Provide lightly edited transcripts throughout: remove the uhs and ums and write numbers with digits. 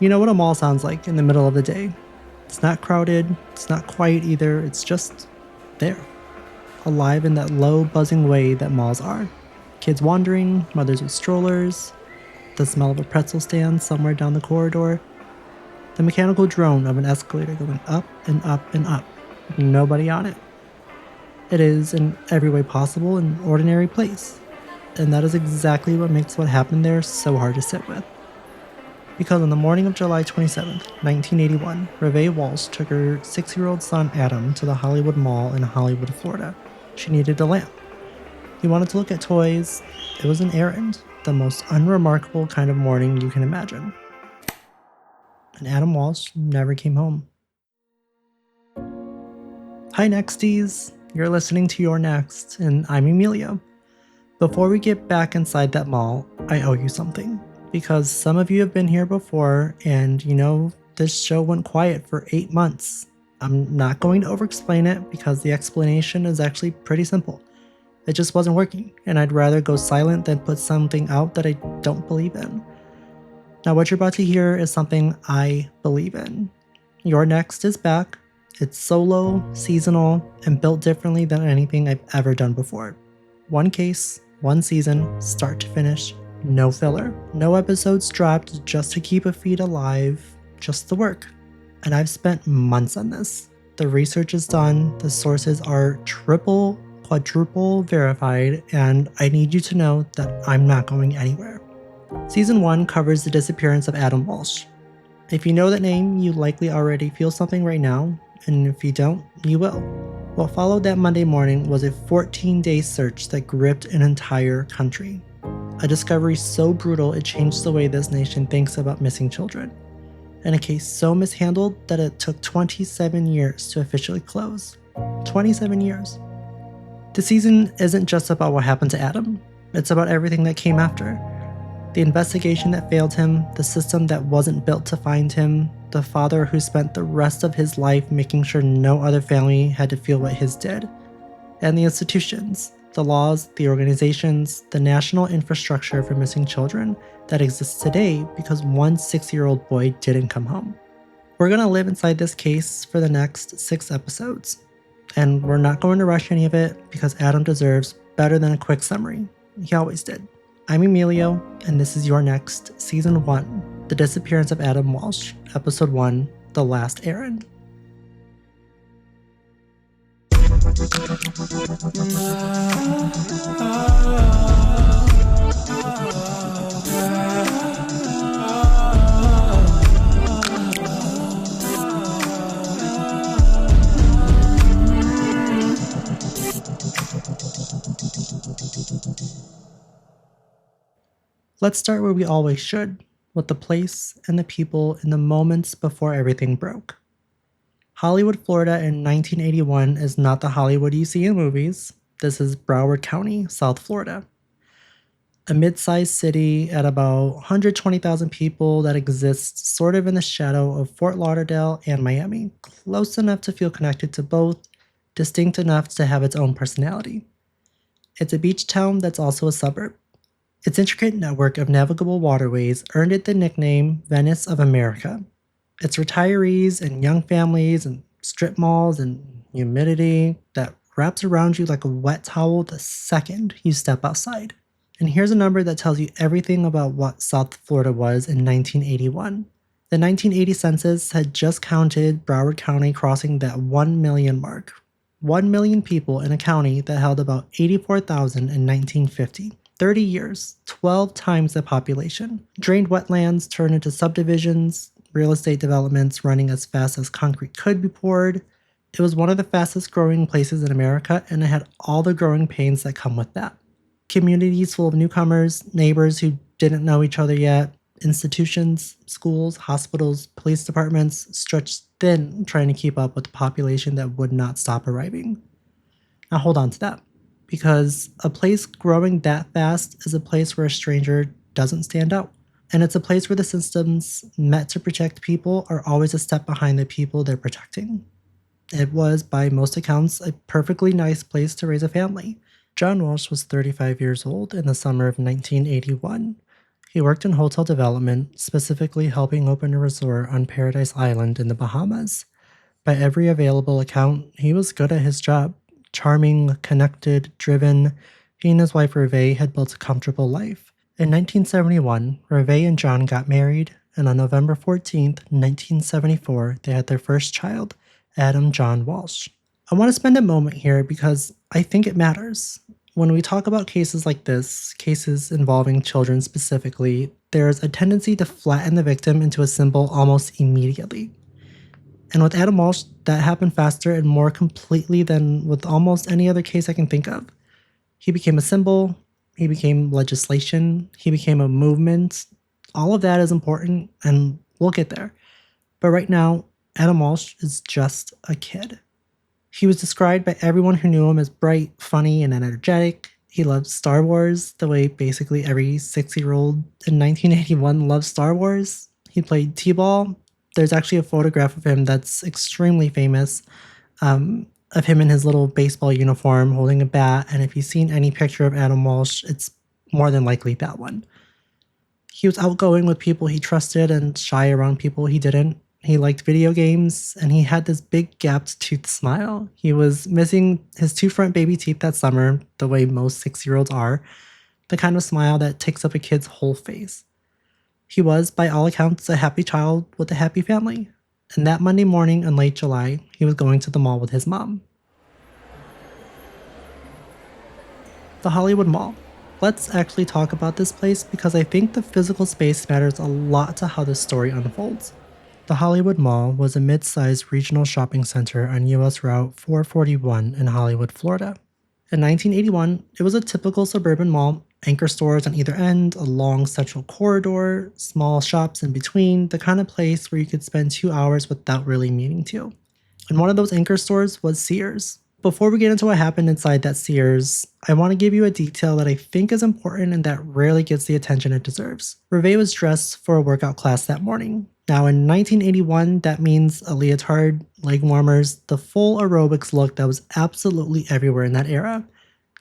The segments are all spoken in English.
You know what a mall sounds like in the middle of the day. It's not crowded, it's not quiet either, it's just there. Alive in that low, buzzing way that malls are. Kids wandering, mothers with strollers, the smell of a pretzel stand somewhere down the corridor, the mechanical drone of an escalator going up and up and up, with nobody on it. It is, in every way possible, an ordinary place. And that is exactly what makes what happened there so hard to sit with. Because on the morning of July 27th, 1981, Revé Walsh took her 6-year-old son Adam to the Hollywood Mall in Hollywood, Florida. She needed a lamp. He wanted to look at toys. It was an errand, the most unremarkable kind of morning you can imagine. And Adam Walsh never came home. Hi Nexties, you're listening to Your Next, and I'm Emilio. Before we get back inside that mall, I owe you something. Because some of you have been here before, and you know, this show went quiet for 8 months. I'm not going to over-explain it because the explanation is actually pretty simple. It just wasn't working, and I'd rather go silent than put something out that I don't believe in. Now what you're about to hear is something I believe in. Your Next is back. It's solo, seasonal, and built differently than anything I've ever done before. One case, one season, start to finish. No filler. No episodes dropped just to keep a feed alive, just the work. And I've spent months on this. The research is done, the sources are triple, quadruple verified, and I need you to know that I'm not going anywhere. Season 1 covers the disappearance of Adam Walsh. If you know that name, you likely already feel something right now, and if you don't, you will. What followed that Monday morning was a 14-day search that gripped an entire country. A discovery so brutal it changed the way this nation thinks about missing children. And a case so mishandled that it took 27 years to officially close. 27 years. The season isn't just about what happened to Adam, it's about everything that came after. The investigation that failed him, the system that wasn't built to find him, the father who spent the rest of his life making sure no other family had to feel what his did, and the institutions, the laws, the organizations, the national infrastructure for missing children that exists today because one 6-year-old boy didn't come home. We're going to live inside this case for the next 6 episodes, and we're not going to rush any of it because Adam deserves better than a quick summary. He always did. I'm Emilio, and this is Your Next, Season 1, The Disappearance of Adam Walsh, Episode 1, The Last Errand. Let's start where we always should, with the place and the people in the moments before everything broke. Hollywood, Florida in 1981 is not the Hollywood you see in movies. This is Broward County, South Florida. A mid-sized city at about 120,000 people that exists sort of in the shadow of Fort Lauderdale and Miami, close enough to feel connected to both, distinct enough to have its own personality. It's a beach town that's also a suburb. Its intricate network of navigable waterways earned it the nickname Venice of America. Its retirees and young families and strip malls and humidity that wraps around you like a wet towel the second you step outside. And here's a number that tells you everything about what South Florida was in 1981. The 1980 census had just counted Broward County crossing that 1 million mark. 1 million people in a county that held about 84,000 in 1950. 30 years, 12 times the population. Drained wetlands turned into subdivisions, real estate developments running as fast as concrete could be poured. It was one of the fastest growing places in America, and it had all the growing pains that come with that. Communities full of newcomers, neighbors who didn't know each other yet, institutions, schools, hospitals, police departments stretched thin trying to keep up with the population that would not stop arriving. Now hold on to that. Because a place growing that fast is a place where a stranger doesn't stand out. And it's a place where the systems meant to protect people are always a step behind the people they're protecting. It was, by most accounts, a perfectly nice place to raise a family. John Walsh was 35 years old in the summer of 1981. He worked in hotel development, specifically helping open a resort on Paradise Island in the Bahamas. By every available account, he was good at his job. Charming, connected, driven, he and his wife Revé had built a comfortable life. In 1971, Revé and John got married, and on November 14th, 1974, they had their first child, Adam John Walsh. I want to spend a moment here because I think it matters. When we talk about cases like this, cases involving children specifically, there's a tendency to flatten the victim into a symbol almost immediately. And with Adam Walsh, that happened faster and more completely than with almost any other case I can think of. He became a symbol, he became legislation, he became a movement. All of that is important, and we'll get there. But right now, Adam Walsh is just a kid. He was described by everyone who knew him as bright, funny, and energetic. He loved Star Wars the way basically every 6-year-old in 1981 loved Star Wars. He played t-ball. There's actually a photograph of him that's extremely famous, of him in his little baseball uniform holding a bat. And if you've seen any picture of Adam Walsh, it's more than likely that one. He was outgoing with people he trusted and shy around people he didn't. He liked video games, and he had this big gapped tooth smile. He was missing his 2 front baby teeth that summer, the way most 6-year-olds are, the kind of smile that takes up a kid's whole face. He was, by all accounts, a happy child with a happy family. And that Monday morning in late July, he was going to the mall with his mom. The Hollywood Mall. Let's actually talk about this place because I think the physical space matters a lot to how this story unfolds. The Hollywood Mall was a mid-sized regional shopping center on US Route 441 in Hollywood, Florida. In 1981, it was a typical suburban mall, anchor stores on either end, a long central corridor, small shops in between, the kind of place where you could spend 2 hours without really meaning to. And one of those anchor stores was Sears. Before we get into what happened inside that Sears, I want to give you a detail that I think is important and that rarely gets the attention it deserves. Revé was dressed for a workout class that morning. Now in 1981, that means a leotard, leg warmers, the full aerobics look that was absolutely everywhere in that era.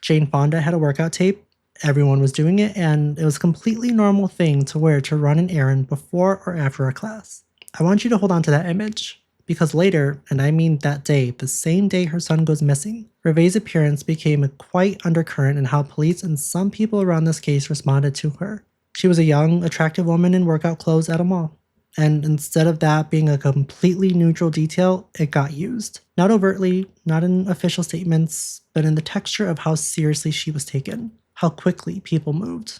Jane Fonda had a workout tape, everyone was doing it, and it was a completely normal thing to wear to run an errand before or after a class. I want you to hold on to that image, because later, and I mean that day, the same day her son goes missing, Revé's appearance became a quite undercurrent in how police and some people around this case responded to her. She was a young, attractive woman in workout clothes at a mall. And instead of that being a completely neutral detail, it got used. Not overtly, not in official statements, but in the texture of how seriously she was taken, how quickly people moved,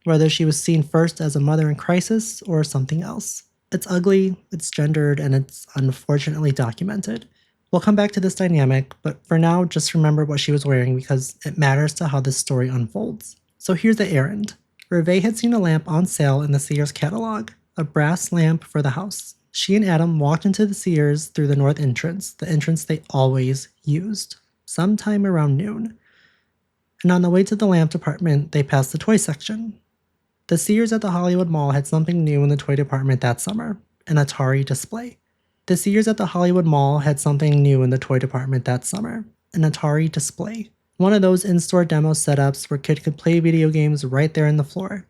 whether she was seen first as a mother in crisis or something else. It's ugly, it's gendered, and it's unfortunately documented. We'll come back to this dynamic, but for now, just remember what she was wearing because it matters to how this story unfolds. So here's the errand. Revé had seen a lamp on sale in the Sears catalog. A brass lamp for the house. She and Adam walked into the Sears through the north entrance, the entrance they always used, sometime around noon. And on the way to the lamp department, they passed the toy section. The Sears at the Hollywood Mall had something new in the toy department that summer, an Atari display. The Sears at the Hollywood Mall had something new in the toy department that summer, an Atari display. One of those in-store demo setups where kids could play video games right there in the floor.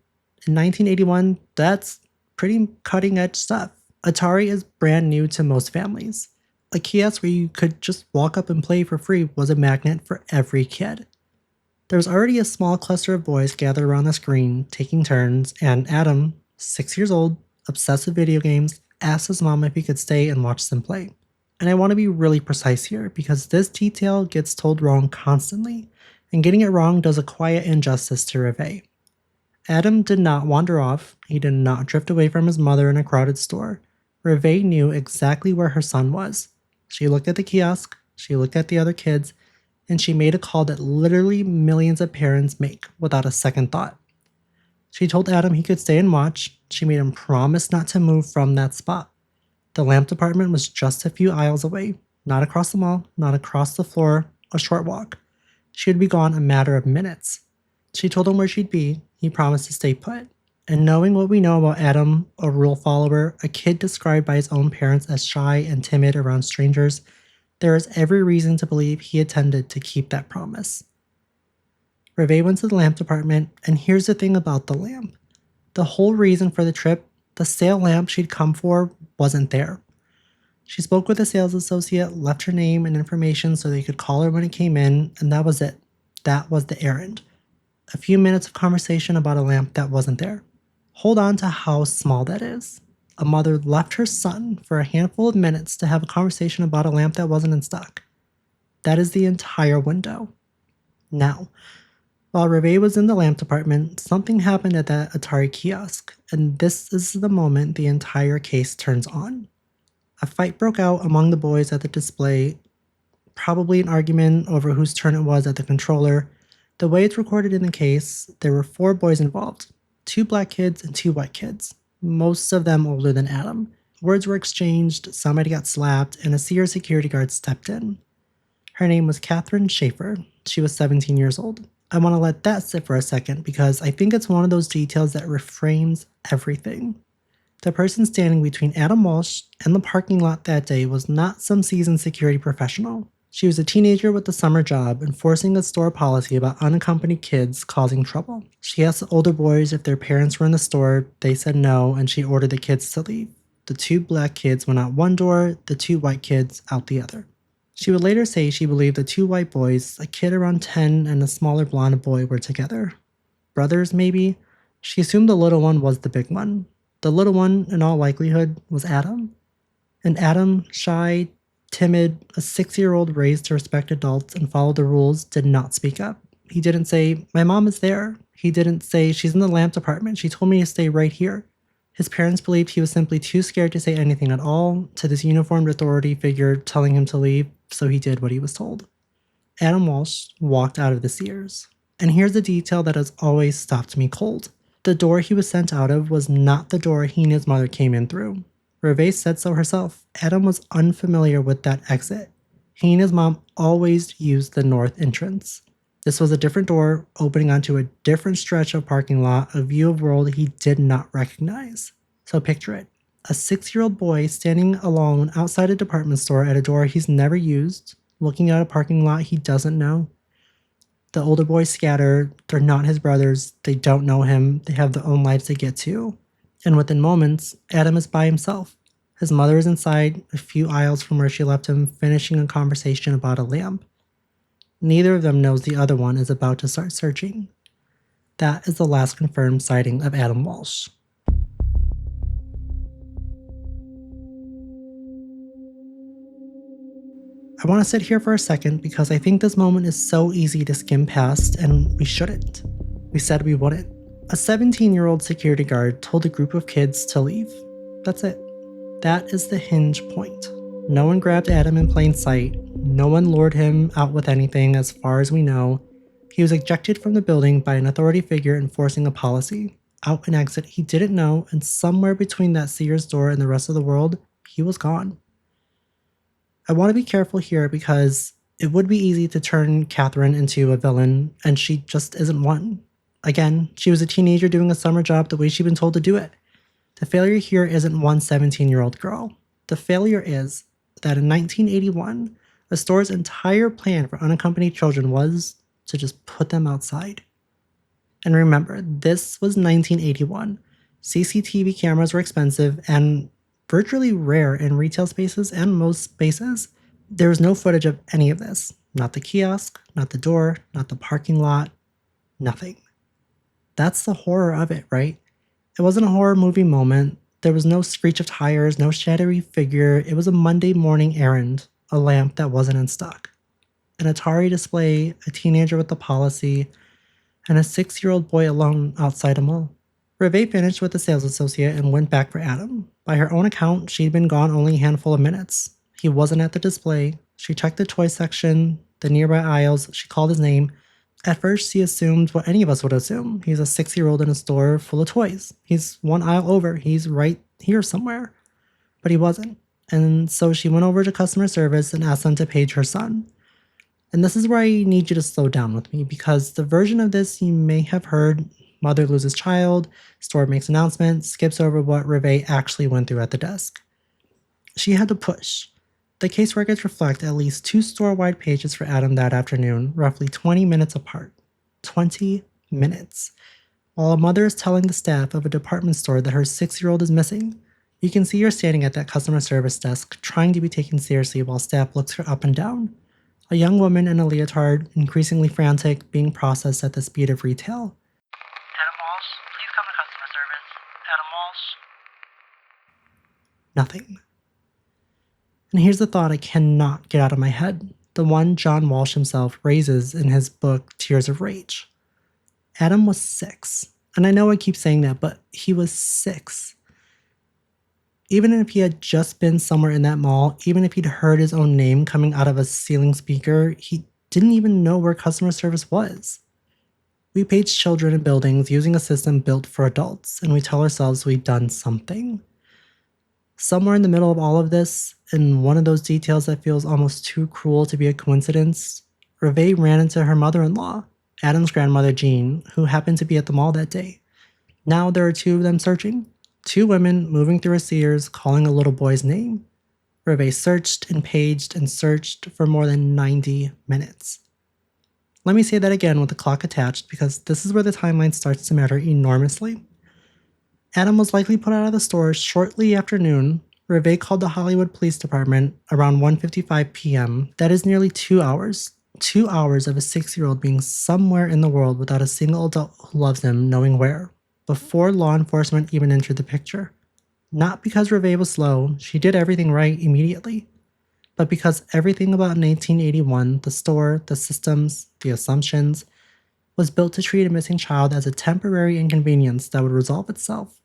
In 1981, that's pretty cutting-edge stuff. Atari is brand new to most families. A kiosk where you could just walk up and play for free was a magnet for every kid. There was already a small cluster of boys gathered around the screen, taking turns, and Adam, 6 years old, obsessed with video games, asked his mom if he could stay and watch them play. And I want to be really precise here, because this detail gets told wrong constantly, and getting it wrong does a quiet injustice to Revé. Adam did not wander off, he did not drift away from his mother in a crowded store. Revé knew exactly where her son was. She looked at the kiosk, she looked at the other kids, and she made a call that literally millions of parents make without a second thought. She told Adam he could stay and watch, she made him promise not to move from that spot. The lamp department was just a few aisles away, not across the mall, not across the floor, a short walk. She would be gone a matter of minutes. She told him where she'd be, he promised to stay put. And knowing what we know about Adam, a rule follower, a kid described by his own parents as shy and timid around strangers, there is every reason to believe he intended to keep that promise. Revé went to the lamp department, and here's the thing about the lamp. The whole reason for the trip, the sale lamp she'd come for, wasn't there. She spoke with a sales associate, left her name and information so they could call her when it came in, and that was it. That was the errand. A few minutes of conversation about a lamp that wasn't there. Hold on to how small that is. A mother left her son for a handful of minutes to have a conversation about a lamp that wasn't in stock. That is the entire window. Now, while Revé was in the lamp department, something happened at that Atari kiosk, and this is the moment the entire case turns on. A fight broke out among the boys at the display, probably an argument over whose turn it was at the controller. The way it's recorded in the case, there were 4 boys involved, 2 black kids and 2 white kids, most of them older than Adam. Words were exchanged, somebody got slapped, and a Sears security guard stepped in. Her name was Catherine Schaefer. She was 17 years old. I want to let that sit for a second because I think it's one of those details that reframes everything. The person standing between Adam Walsh and the parking lot that day was not some seasoned security professional. She was a teenager with a summer job enforcing a store policy about unaccompanied kids causing trouble. She asked the older boys if their parents were in the store. They said no, and she ordered the kids to leave. The 2 black kids went out one door, the 2 white kids out the other. She would later say she believed the 2 white boys, a kid around 10 and a smaller blonde boy, were together. Brothers, maybe? She assumed the little one was the big one. The little one, in all likelihood, was Adam. And Adam, shy, timid, a 6-year-old raised to respect adults and follow the rules, did not speak up. He didn't say, "My mom is there." He didn't say, "She's in the lamp department. She told me to stay right here." His parents believed he was simply too scared to say anything at all to this uniformed authority figure telling him to leave, so he did what he was told. Adam Walsh walked out of the Sears. And here's a detail that has always stopped me cold. The door he was sent out of was not the door he and his mother came in through. Revé said so herself. Adam was unfamiliar with that exit. He and his mom always used the north entrance. This was a different door opening onto a different stretch of parking lot, a view of world he did not recognize. So picture it. A 6-year-old boy standing alone outside a department store at a door he's never used, looking at a parking lot he doesn't know. The older boys scatter. They're not his brothers. They don't know him. They have their own lives to get to. And within moments, Adam is by himself. His mother is inside, a few aisles from where she left him, finishing a conversation about a lamp. Neither of them knows the other one is about to start searching. That is the last confirmed sighting of Adam Walsh. I want to sit here for a second because I think this moment is so easy to skim past, and we shouldn't. We said we wouldn't. A 17-year-old security guard told a group of kids to leave. That's it. That is the hinge point. No one grabbed Adam in plain sight. No one lured him out with anything as far as we know. He was ejected from the building by an authority figure enforcing a policy. Out an exit he didn't know, and somewhere between that Sears door and the rest of the world, he was gone. I want to be careful here because it would be easy to turn Catherine into a villain, and she just isn't one. Again, she was a teenager doing a summer job the way she'd been told to do it. The failure here isn't one 17-year-old girl. The failure is that in 1981, the store's entire plan for unaccompanied children was to just put them outside. And remember, this was 1981. CCTV cameras were expensive and virtually rare in retail spaces and most spaces. There was no footage of any of this. Not the kiosk, not the door, not the parking lot, nothing. That's the horror of it, right? It wasn't a horror movie moment. There was no screech of tires, no shadowy figure. It was a Monday morning errand, a lamp that wasn't in stock. An Atari display, a teenager with a policy, and a 6-year-old boy alone outside a mall. Revé finished with the sales associate and went back for Adam. By her own account, she'd been gone only a handful of minutes. He wasn't at the display. She checked the toy section, the nearby aisles. She called his name. At first, she assumed what any of us would assume. He's a 6-year-old in a store full of toys. He's one aisle over. He's right here somewhere. But he wasn't. And so she went over to customer service and asked them to page her son. And this is where I need you to slow down with me, because the version of this you may have heard: mother loses child, store makes announcement, skips over what Revé actually went through at the desk. She had to push. The case records reflect at least 2 store-wide pages for Adam that afternoon, roughly 20 minutes apart. 20 minutes. while a mother is telling the staff of a department store that her 6-year-old is missing. You can see her standing at that customer service desk, trying to be taken seriously while staff looks her up and down. A young woman in a leotard, increasingly frantic, being processed at the speed of retail. Adam Walsh, please come to customer service. Adam Walsh. Nothing. And here's the thought I cannot get out of my head, the one John Walsh himself raises in his book Tears of Rage. Adam was 6. And I know I keep saying that, but he was 6. Even if he had just been somewhere in that mall, even if he'd heard his own name coming out of a ceiling speaker, he didn't even know where customer service was. We page children in buildings using a system built for adults, and we tell ourselves we've done something. Somewhere in the middle of all of this, in one of those details that feels almost too cruel to be a coincidence, Revé ran into her mother-in-law, Adam's grandmother Jean, who happened to be at the mall that day. Now there are 2 of them searching. 2 women moving through a Sears calling a little boy's name. Revé searched and paged and searched for more than 90 minutes. Let me say that again with the clock attached because this is where the timeline starts to matter enormously. Adam was likely put out of the store shortly after noon. Revé called the Hollywood Police Department around 1:55 p.m. That is nearly 2 hours. 2 hours of a 6-year-old being somewhere in the world without a single adult who loves him knowing where, before law enforcement even entered the picture. Not because Revé was slow, she did everything right immediately, but because everything about 1981, the store, the systems, the assumptions, was built to treat a missing child as a temporary inconvenience that would resolve itself.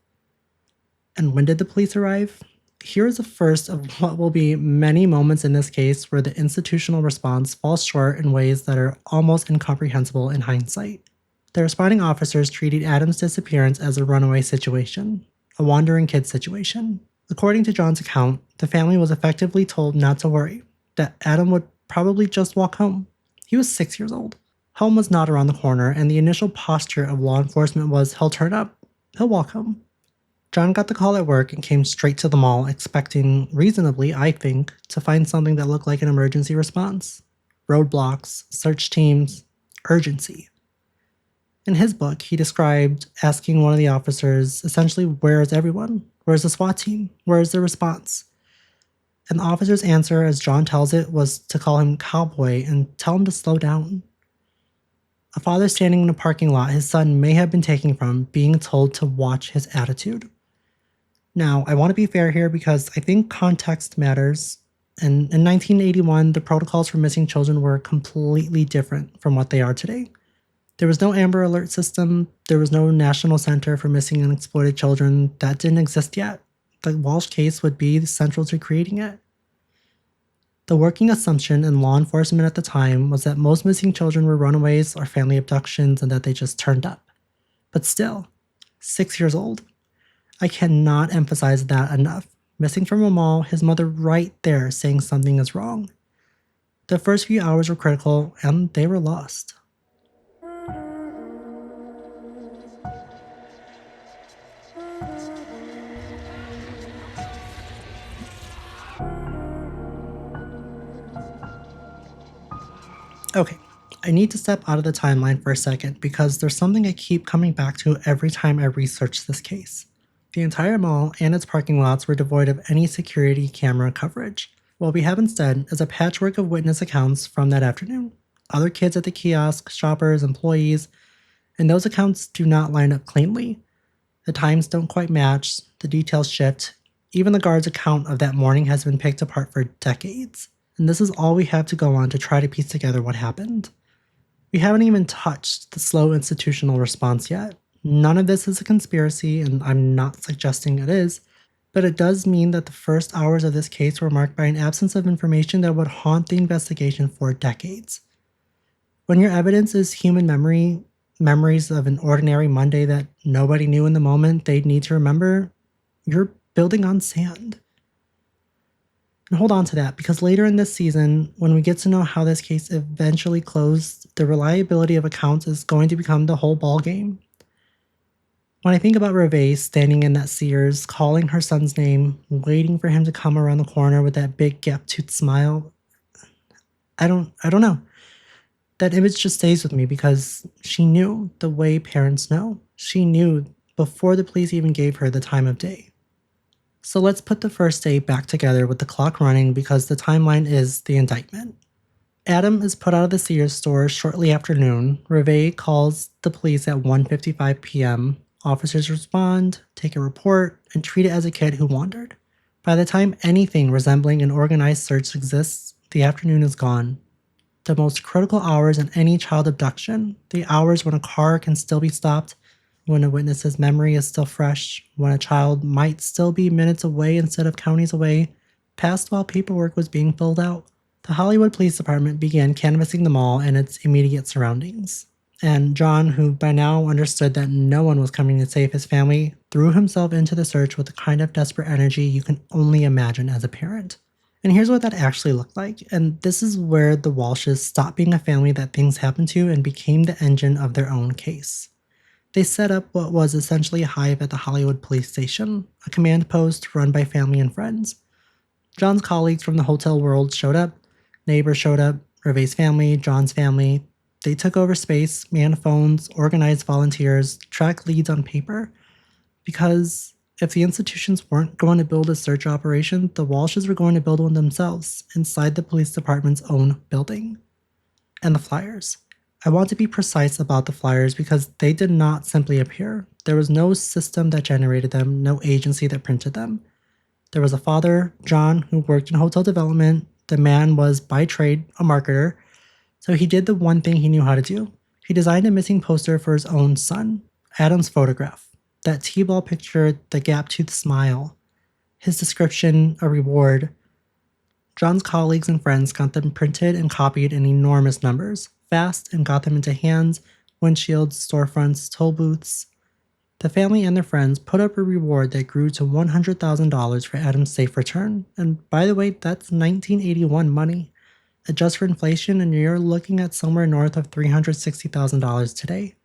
And when did the police arrive? Here is the first of what will be many moments in this case where the institutional response falls short in ways that are almost incomprehensible in hindsight. The responding officers treated Adam's disappearance as a runaway situation, a wandering kid situation. According to John's account, the family was effectively told not to worry, that Adam would probably just walk home. He was 6 years old. Home was not around the corner, and the initial posture of law enforcement was he'll turn up, he'll walk home. John got the call at work and came straight to the mall, expecting, reasonably, I think, to find something that looked like an emergency response. Roadblocks, search teams, urgency. In his book, he described asking one of the officers, essentially, where is everyone? Where's the SWAT team? Where is the response? And the officer's answer, as John tells it, was to call him cowboy and tell him to slow down. A father standing in a parking lot his son may have been taken from, being told to watch his attitude. Now, I want to be fair here because I think context matters. And in 1981, the protocols for missing children were completely different from what they are today. There was no Amber Alert system. There was no National Center for Missing and Exploited Children. That didn't exist yet. The Walsh case would be central to creating it. The working assumption in law enforcement at the time was that most missing children were runaways or family abductions and that they just turned up. But still, 6 years old. I cannot emphasize that enough. Missing from a mall, his mother right there saying something is wrong. The first few hours were critical, and they were lost. Okay, I need to step out of the timeline for a second because there's something I keep coming back to every time I research this case. The entire mall and its parking lots were devoid of any security camera coverage. What we have instead is a patchwork of witness accounts from that afternoon. Other kids at the kiosk, shoppers, employees, and those accounts do not line up cleanly. The times don't quite match, the details shift. Even the guard's account of that morning has been picked apart for decades. And this is all we have to go on to try to piece together what happened. We haven't even touched the slow institutional response yet. None of this is a conspiracy, and I'm not suggesting it is, but it does mean that the first hours of this case were marked by an absence of information that would haunt the investigation for decades. When your evidence is human memory, memories of an ordinary Monday that nobody knew in the moment they'd need to remember, you're building on sand. And hold on to that, because later in this season, when we get to know how this case eventually closed, the reliability of accounts is going to become the whole ballgame. When I think about Revé standing in that Sears, calling her son's name, waiting for him to come around the corner with that big gap-toothed smile, I don't know. That image just stays with me because she knew the way parents know. She knew before the police even gave her the time of day. So let's put the first day back together with the clock running because the timeline is the indictment. Adam is put out of the Sears store shortly after noon. Revé calls the police at 1:55 p.m. Officers respond, take a report, and treat it as a kid who wandered. By the time anything resembling an organized search exists, the afternoon is gone. The most critical hours in any child abduction, the hours when a car can still be stopped, when a witness's memory is still fresh, when a child might still be minutes away instead of counties away, passed while paperwork was being filled out. The Hollywood Police Department began canvassing the mall and its immediate surroundings. And John, who by now understood that no one was coming to save his family, threw himself into the search with the kind of desperate energy you can only imagine as a parent. And here's what that actually looked like, and this is where the Walshes stopped being a family that things happened to and became the engine of their own case. They set up what was essentially a hive at the Hollywood police station, a command post run by family and friends. John's colleagues from the hotel world showed up, neighbors showed up, Revé's family, John's family. They took over space, manned phones, organized volunteers, tracked leads on paper, because if the institutions weren't going to build a search operation, the Walshes were going to build one themselves inside the police department's own building. And the flyers. I want to be precise about the flyers because they did not simply appear. There was no system that generated them, no agency that printed them. There was a father, John, who worked in hotel development. The man was by trade a marketer, so he did the one thing he knew how to do. He designed a missing poster for his own son, Adam's photograph. That T-ball picture, the gap-toothed smile. His description, a reward. John's colleagues and friends got them printed and copied in enormous numbers, fast, and got them into hands, windshields, storefronts, toll booths. The family and their friends put up a reward that grew to $100,000 for Adam's safe return. And by the way, that's 1981 money. Adjust for inflation, and you're looking at somewhere north of $360,000 today.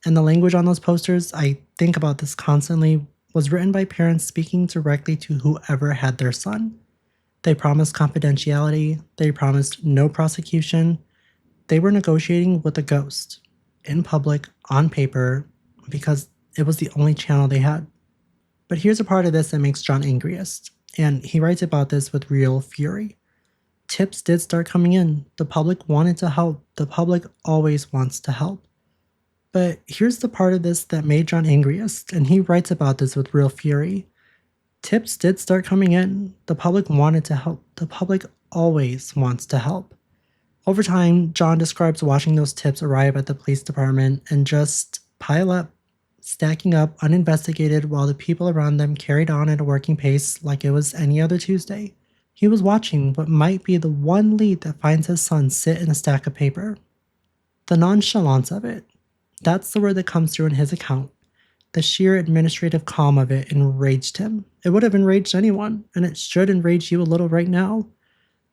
And the language on those posters, I think about this constantly, was written by parents speaking directly to whoever had their son. They promised confidentiality, they promised no prosecution. They were negotiating with a ghost, in public, on paper, because it was the only channel they had. But here's a part of this that makes John angriest, and he writes about this with real fury. Tips did start coming in. The public wanted to help. The public always wants to help. But here's the part of this that made John angriest, and he writes about this with real fury. Tips did start coming in. The public wanted to help. The public always wants to help. Over time, John describes watching those tips arrive at the police department and just pile up, stacking up uninvestigated while the people around them carried on at a working pace like it was any other Tuesday. He was watching what might be the one lead that finds his son sit in a stack of paper. The nonchalance of it. That's the word that comes through in his account. The sheer administrative calm of it enraged him. It would have enraged anyone, and it should enrage you a little right now.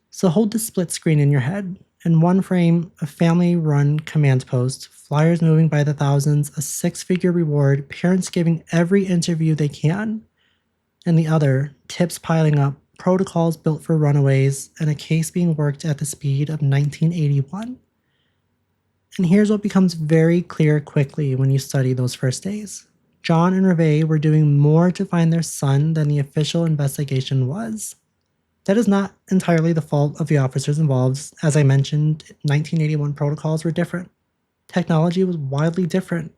So hold the split screen in your head. In one frame, a family-run command post, flyers moving by the thousands, a 6-figure reward, parents giving every interview they can. In the other, tips piling up, protocols built for runaways, and a case being worked at the speed of 1981. And here's what becomes very clear quickly when you study those first days. John and Revé were doing more to find their son than the official investigation was. That is not entirely the fault of the officers involved. As I mentioned, 1981 protocols were different. Technology was wildly different,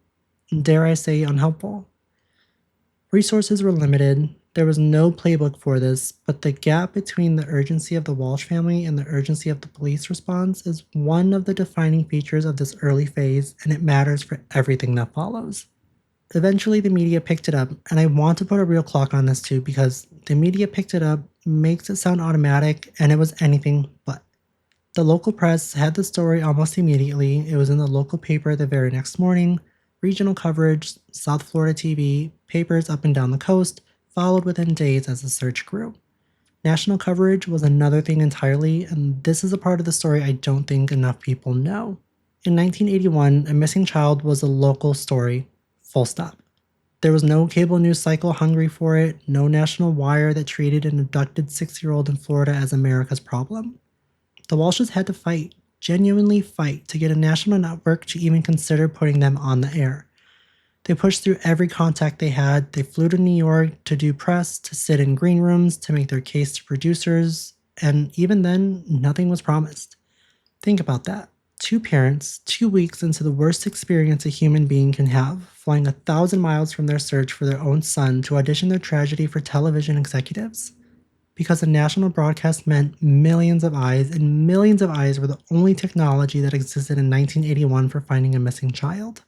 and dare I say unhelpful. Resources were limited. There was no playbook for this, but the gap between the urgency of the Walsh family and the urgency of the police response is one of the defining features of this early phase, and it matters for everything that follows. Eventually, the media picked it up, and I want to put a real clock on this too, because the media picked it up, makes it sound automatic, and it was anything but. The local press had the story almost immediately. It was in the local paper the very next morning, regional coverage, South Florida TV, papers up and down the coast, followed within days as the search grew. National coverage was another thing entirely, and this is a part of the story I don't think enough people know. In 1981, a missing child was a local story, full stop. There was no cable news cycle hungry for it, no national wire that treated an abducted 6-year-old in Florida as America's problem. The Walshes had to fight, genuinely fight to get a national network to even consider putting them on the air. They pushed through every contact they had. They flew to New York to do press, to sit in green rooms, to make their case to producers, and even then, nothing was promised. Think about that. 2 parents, 2 weeks into the worst experience a human being can have, flying 1,000 miles from their search for their own son to audition their tragedy for television executives. Because a national broadcast meant millions of eyes, and millions of eyes were the only technology that existed in 1981 for finding a missing child.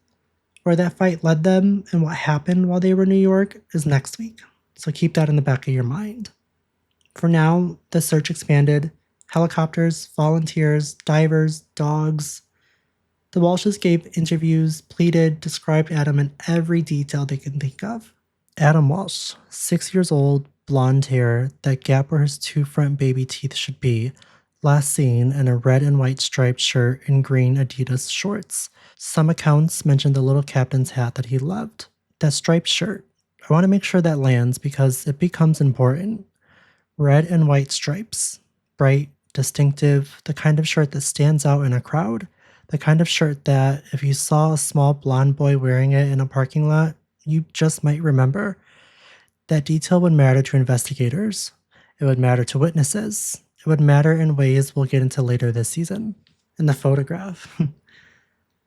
Where that fight led them and what happened while they were in New York is next week, so keep that in the back of your mind. For now, the search expanded. Helicopters, volunteers, divers, dogs. The Walshes gave interviews, pleaded, described Adam in every detail they can think of. Adam Walsh, 6 years old, blonde hair, that gap where his 2 front baby teeth should be, last seen in a red and white striped shirt and green Adidas shorts. Some accounts mention the little captain's hat that he loved. That striped shirt. I want to make sure that lands because it becomes important. Red and white stripes. Bright, distinctive, the kind of shirt that stands out in a crowd. The kind of shirt that, if you saw a small blonde boy wearing it in a parking lot, you just might remember. That detail would matter to investigators. It would matter to witnesses. It would matter in ways we'll get into later this season. And the photograph.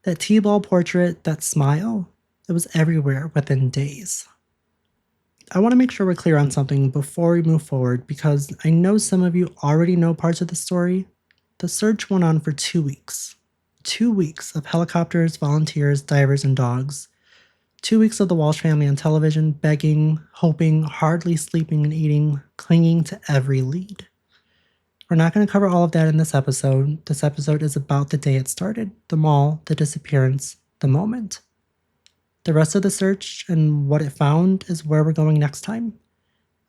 That T-ball portrait, that smile, it was everywhere within days. I want to make sure we're clear on something before we move forward because I know some of you already know parts of the story. The search went on for 2 weeks. 2 weeks of helicopters, volunteers, divers, and dogs. 2 weeks of the Walsh family on television, begging, hoping, hardly sleeping and eating, clinging to every lead. We're not going to cover all of that in this episode. This episode is about the day it started, the mall, the disappearance, the moment. The rest of the search and what it found is where we're going next time.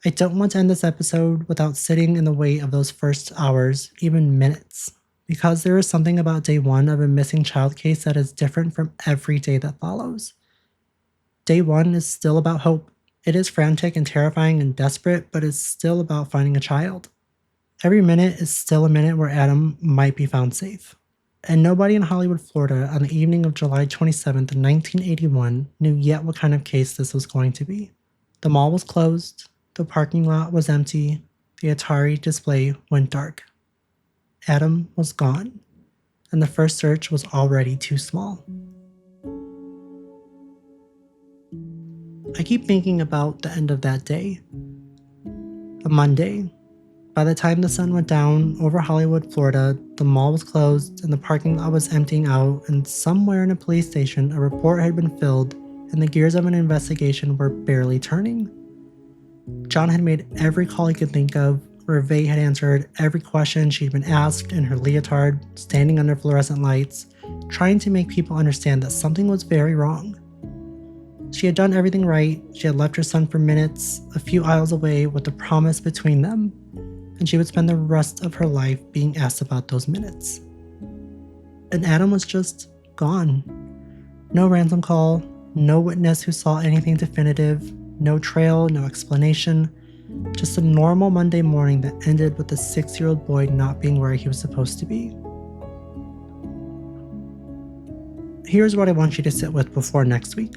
I don't want to end this episode without sitting in the weight of those first hours, even minutes, because there is something about day 1 of a missing child case that is different from every day that follows. Day 1 is still about hope. It is frantic and terrifying and desperate, but it's still about finding a child. Every minute is still a minute where Adam might be found safe. And nobody in Hollywood, Florida, on the evening of July 27th, 1981, knew yet what kind of case this was going to be. The mall was closed, the parking lot was empty, the Atari display went dark. Adam was gone, and the first search was already too small. I keep thinking about the end of that day. A Monday. By the time the sun went down over Hollywood, Florida, the mall was closed and the parking lot was emptying out, and somewhere in a police station, a report had been filled and the gears of an investigation were barely turning. John had made every call he could think of. Revé had answered every question she'd been asked in her leotard, standing under fluorescent lights, trying to make people understand that something was very wrong. She had done everything right. She had left her son for minutes, a few aisles away, with the promise between them, and she would spend the rest of her life being asked about those minutes. And Adam was just gone. No ransom call, no witness who saw anything definitive, no trail, no explanation, just a normal Monday morning that ended with the 6-year-old boy not being where he was supposed to be. Here's what I want you to sit with before next week.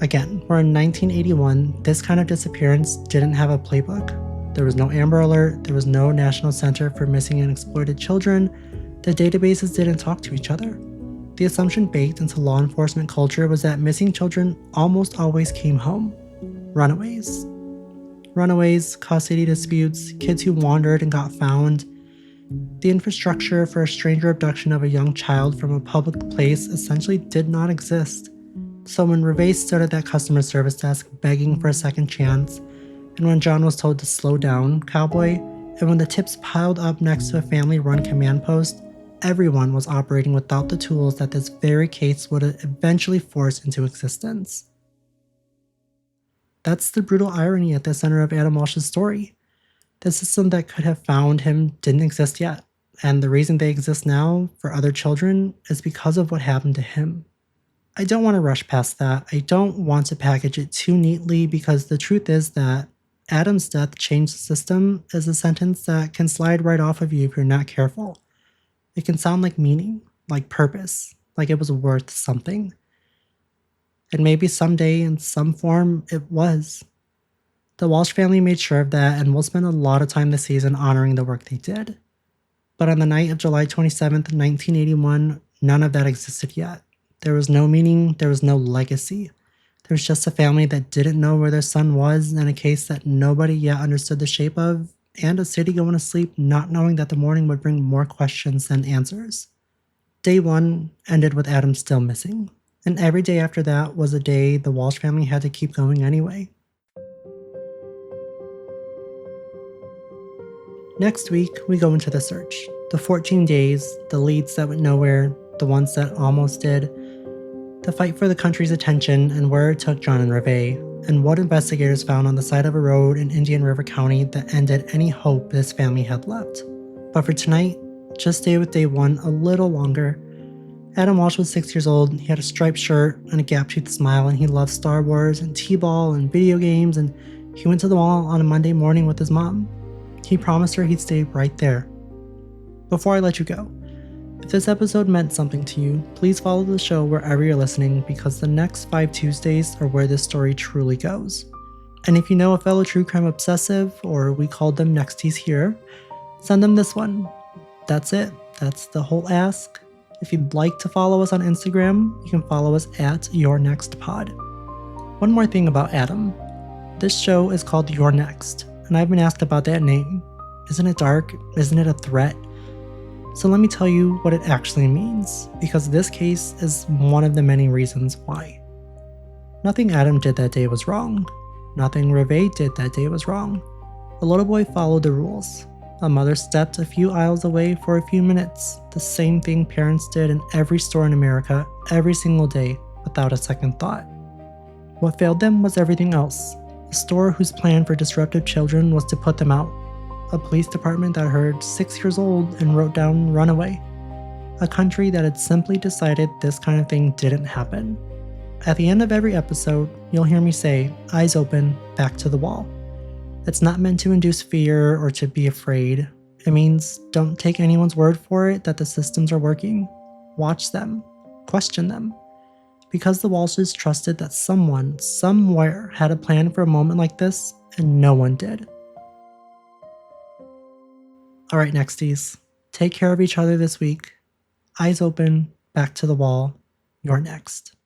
Again, we're in 1981. This kind of disappearance didn't have a playbook. There was no Amber Alert. There was no National Center for Missing and Exploited Children. The databases didn't talk to each other. The assumption baked into law enforcement culture was that missing children almost always came home. Runaways. Runaways, custody disputes, kids who wandered and got found. The infrastructure for a stranger abduction of a young child from a public place essentially did not exist. So when Revé stood at that customer service desk begging for a second chance, and when John was told to slow down, cowboy, and when the tips piled up next to a family-run command post, everyone was operating without the tools that this very case would eventually force into existence. That's the brutal irony at the center of Adam Walsh's story. The system that could have found him didn't exist yet, and the reason they exist now for other children is because of what happened to him. I don't want to rush past that. I don't want to package it too neatly because the truth is that Adam's death changed the system is a sentence that can slide right off of you if you're not careful. It can sound like meaning, like purpose, like it was worth something. And maybe someday, in some form, it was. The Walsh family made sure of that, and we'll spend a lot of time this season honoring the work they did. But on the night of July 27th, 1981, none of that existed yet. There was no meaning, there was no legacy. There was just a family that didn't know where their son was, and a case that nobody yet understood the shape of, and a city going to sleep not knowing that the morning would bring more questions than answers. Day 1 ended with Adam still missing, and every day after that was a day the Walsh family had to keep going anyway. Next week, we go into the search. The 14 days, the leads that went nowhere, the ones that almost did, the fight for the country's attention and where it took John and Revé, and what investigators found on the side of a road in Indian River County that ended any hope this family had left. But for tonight, just stay with day 1 a little longer. Adam Walsh was 6 years old, he had a striped shirt and a gap-toothed smile, and he loved Star Wars and t-ball and video games, and he went to the mall on a Monday morning with his mom. He promised her he'd stay right there. Before I let you go, if this episode meant something to you, please follow the show wherever you're listening, because the next 5 Tuesdays are where this story truly goes. And if you know a fellow true crime obsessive, or we called them nexties here, send them this one. That's it. That's the whole ask. If you'd like to follow us on Instagram, you can follow us at YourNextPod. One more thing about Adam. This show is called Your Next, and I've been asked about that name. Isn't it dark? Isn't it a threat? So let me tell you what it actually means, because this case is one of the many reasons why. Nothing Adam did that day was wrong. Nothing Revé did that day was wrong. The little boy followed the rules. A mother stepped a few aisles away for a few minutes, the same thing parents did in every store in America every single day without a second thought. What failed them was everything else. A store whose plan for disruptive children was to put them out. A police department that heard 6 years old and wrote down runaway. A country that had simply decided this kind of thing didn't happen. At the end of every episode, you'll hear me say, eyes open, back to the wall. It's not meant to induce fear or to be afraid. It means don't take anyone's word for it that the systems are working. Watch them. Question them. Because the Walshes trusted that someone, somewhere, had a plan for a moment like this, and no one did. Alright, nexties. Take care of each other this week. Eyes open, back to the wall. You're next.